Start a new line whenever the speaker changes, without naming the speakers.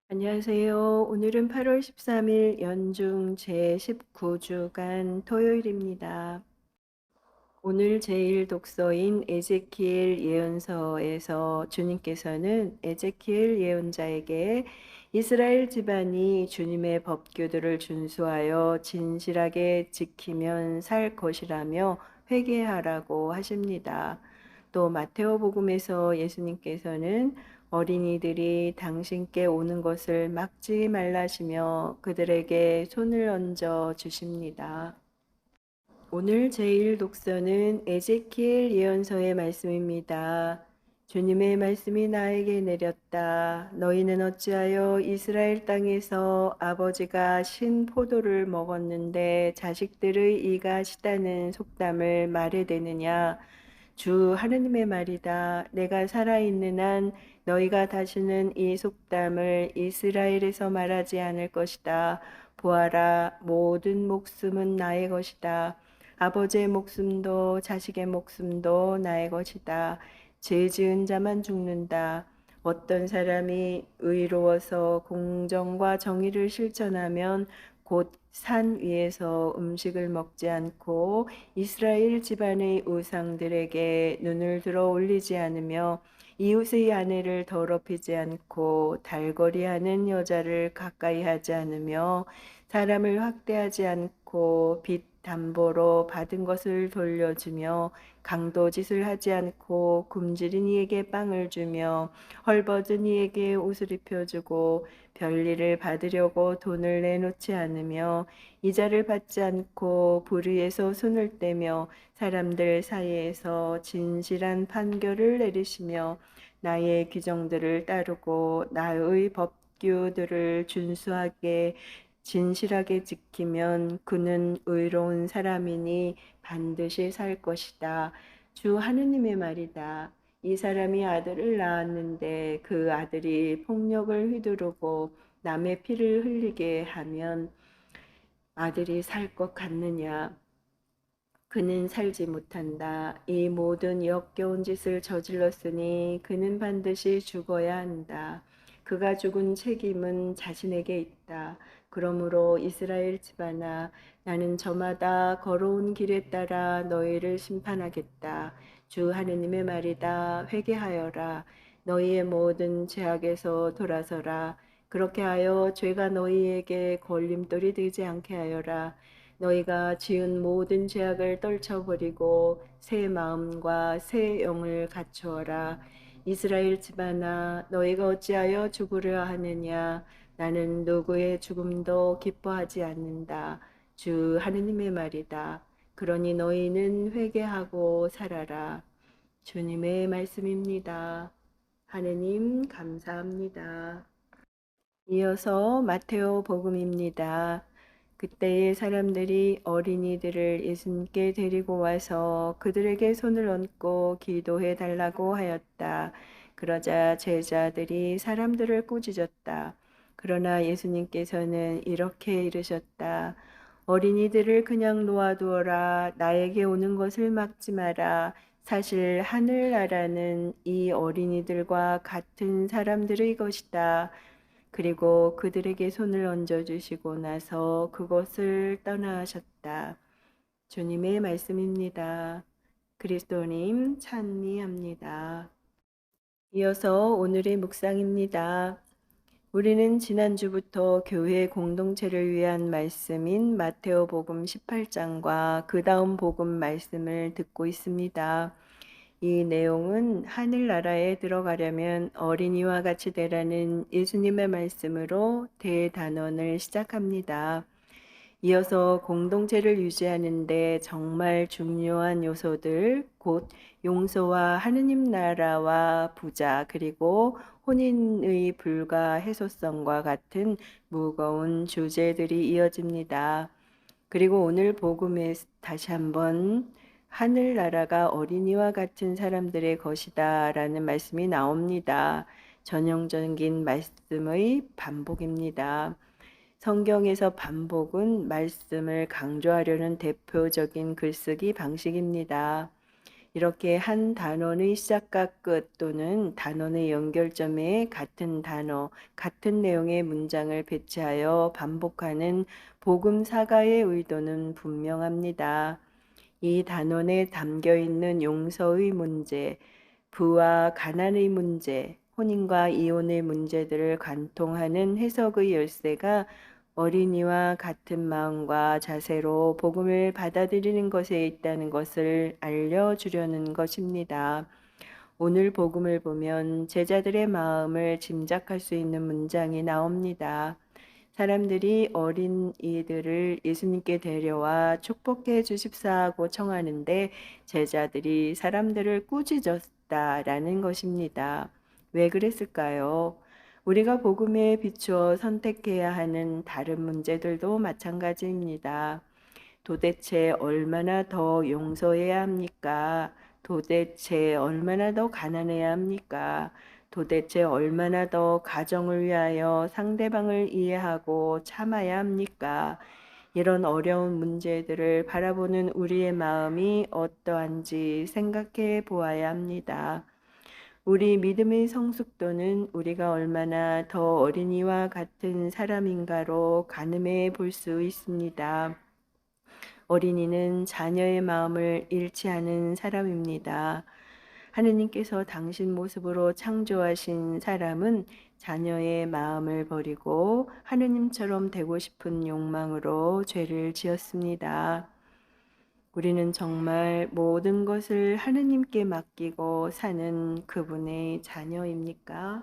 안녕하세요. 오늘은 8월 13일 연중 제19주간 토요일입니다. 오늘 제일 독서인 에제키엘 예언서에서 주님께서는 에제키엘 예언자에게 이스라엘 집안이 주님의 법규들을 준수하여 진실하게 지키면 살 것이라며 회개하라고 하십니다. 또 마테오복음에서 예수님께서는 어린이들이 당신께 오는 것을 막지 말라시며 그들에게 손을 얹어 주십니다. 오늘 제일 독서는 에제키엘 예언서의 말씀입니다. 주님의 말씀이 나에게 내렸다. 너희는 어찌하여 이스라엘 땅에서 아버지가 신 포도를 먹었는데 자식들의 이가 시다는 속담을 말해대느냐? 주 하느님의 말이다. 내가 살아있는 한 너희가 다시는 이 속담을 이스라엘에서 말하지 않을 것이다. 보아라, 모든 목숨은 나의 것이다. 아버지의 목숨도 자식의 목숨도 나의 것이다. 죄 지은 자만 죽는다. 어떤 사람이 의로워서 공정과 정의를 실천하면 곧 산 위에서 음식을 먹지 않고 이스라엘 집안의 우상들에게 눈을 들어 올리지 않으며 이웃의 아내를 더럽히지 않고 달거리하는 여자를 가까이 하지 않으며 사람을 학대하지 않고 빚 담보로 받은 것을 돌려주며 강도짓을 하지 않고 굶주린 이에게 빵을 주며 헐벗은 이에게 옷을 입혀주고 별일을 받으려고 돈을 내놓지 않으며 이자를 받지 않고 불의에서 손을 떼며 사람들 사이에서 진실한 판결을 내리시며 나의 규정들을 따르고 나의 법규들을 준수하게 진실하게 지키면 그는 의로운 사람이니 반드시 살 것이다. 주 하느님의 말이다. 이 사람이 아들을 낳았는데 그 아들이 폭력을 휘두르고 남의 피를 흘리게 하면 아들이 살 것 같느냐? 그는 살지 못한다. 이 모든 역겨운 짓을 저질렀으니 그는 반드시 죽어야 한다. 그가 죽은 책임은 자신에게 있다. 그러므로 이스라엘 집안아, 나는 저마다 걸어온 길에 따라 너희를 심판하겠다. 주 하느님의 말이다. 회개하여라. 너희의 모든 죄악에서 돌아서라. 그렇게 하여 죄가 너희에게 걸림돌이 되지 않게 하여라. 너희가 지은 모든 죄악을 떨쳐버리고 새 마음과 새 영을 갖추어라. 이스라엘 집안아, 너희가 어찌하여 죽으려 하느냐? 나는 누구의 죽음도 기뻐하지 않는다. 주 하느님의 말이다. 그러니 너희는 회개하고 살아라. 주님의 말씀입니다. 하느님 감사합니다. 이어서 마테오 복음입니다. 그때의 사람들이 어린이들을 예수님께 데리고 와서 그들에게 손을 얹고 기도해 달라고 하였다. 그러자 제자들이 사람들을 꾸짖었다. 그러나 예수님께서는 이렇게 이르셨다. 어린이들을 그냥 놓아두어라. 나에게 오는 것을 막지 마라. 사실 하늘나라는 이 어린이들과 같은 사람들의 것이다. 그리고 그들에게 손을 얹어주시고 나서 그곳을 떠나셨다. 주님의 말씀입니다. 그리스도님 찬미합니다. 이어서 오늘의 묵상입니다. 우리는 지난주부터 교회 공동체를 위한 말씀인 마테오 복음 18장과 그 다음 복음 말씀을 듣고 있습니다. 이 내용은 하늘나라에 들어가려면 어린이와 같이 되라는 예수님의 말씀으로 대단원을 시작합니다. 이어서 공동체를 유지하는데 정말 중요한 요소들, 곧 용서와 하느님 나라와 부자, 그리고 혼인의 불가해소성과 같은 무거운 주제들이 이어집니다. 그리고 오늘 복음에 다시 한번 하늘나라가 어린이와 같은 사람들의 것이다 라는 말씀이 나옵니다. 전형적인 말씀의 반복입니다. 성경에서 반복은 말씀을 강조하려는 대표적인 글쓰기 방식입니다. 이렇게 한 단원의 시작과 끝 또는 단원의 연결점에 같은 단어, 같은 내용의 문장을 배치하여 반복하는 복음 사가의 의도는 분명합니다. 이 단원에 담겨 있는 용서의 문제, 부와 가난의 문제, 혼인과 이혼의 문제들을 관통하는 해석의 열쇠가 어린이와 같은 마음과 자세로 복음을 받아들이는 것에 있다는 것을 알려주려는 것입니다. 오늘 복음을 보면 제자들의 마음을 짐작할 수 있는 문장이 나옵니다. 사람들이 어린이들을 예수님께 데려와 축복해 주십사 하고 청하는데 제자들이 사람들을 꾸짖었다라는 것입니다. 왜 그랬을까요? 우리가 복음에 비추어 선택해야 하는 다른 문제들도 마찬가지입니다. 도대체 얼마나 더 용서해야 합니까? 도대체 얼마나 더 가난해야 합니까? 도대체 얼마나 더 가정을 위하여 상대방을 이해하고 참아야 합니까? 이런 어려운 문제들을 바라보는 우리의 마음이 어떠한지 생각해 보아야 합니다. 우리 믿음의 성숙도는 우리가 얼마나 더 어린이와 같은 사람인가로 가늠해 볼 수 있습니다. 어린이는 자녀의 마음을 잃지 않은 사람입니다. 하느님께서 당신 모습으로 창조하신 사람은 자녀의 마음을 버리고 하느님처럼 되고 싶은 욕망으로 죄를 지었습니다. 우리는 정말 모든 것을 하느님께 맡기고 사는 그분의 자녀입니까?